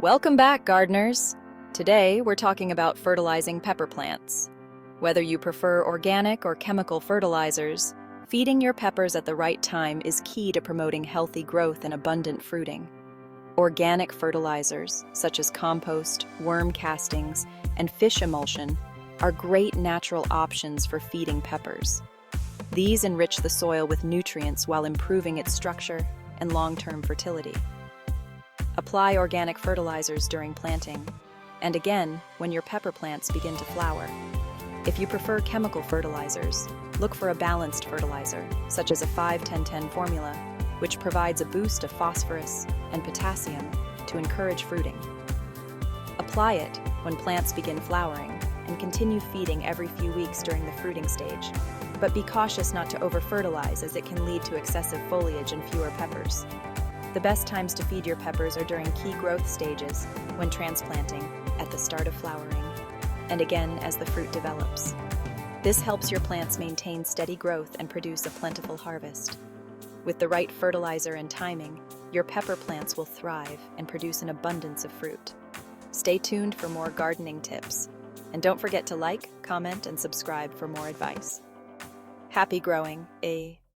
Welcome back, gardeners! Today, we're talking about fertilizing pepper plants. Whether you prefer organic or chemical fertilizers, feeding your peppers at the right time is key to promoting healthy growth and abundant fruiting. Organic fertilizers, such as compost, worm castings, and fish emulsion, are great natural options for feeding peppers. These enrich the soil with nutrients while improving its structure and long-term fertility. Apply organic fertilizers during planting, and again when your pepper plants begin to flower. If you prefer chemical fertilizers, look for a balanced fertilizer, such as a 5-10-10 formula, which provides a boost of phosphorus and potassium to encourage fruiting. Apply it when plants begin flowering, and continue feeding every few weeks during the fruiting stage. But be cautious not to over-fertilize, as it can lead to excessive foliage and fewer peppers. The best times to feed your peppers are during key growth stages, when transplanting, at the start of flowering, and again as the fruit develops. This helps your plants maintain steady growth and produce a plentiful harvest. With the right fertilizer and timing, your pepper plants will thrive and produce an abundance of fruit. Stay tuned for more gardening tips, and don't forget to like, comment, and subscribe for more advice. Happy growing,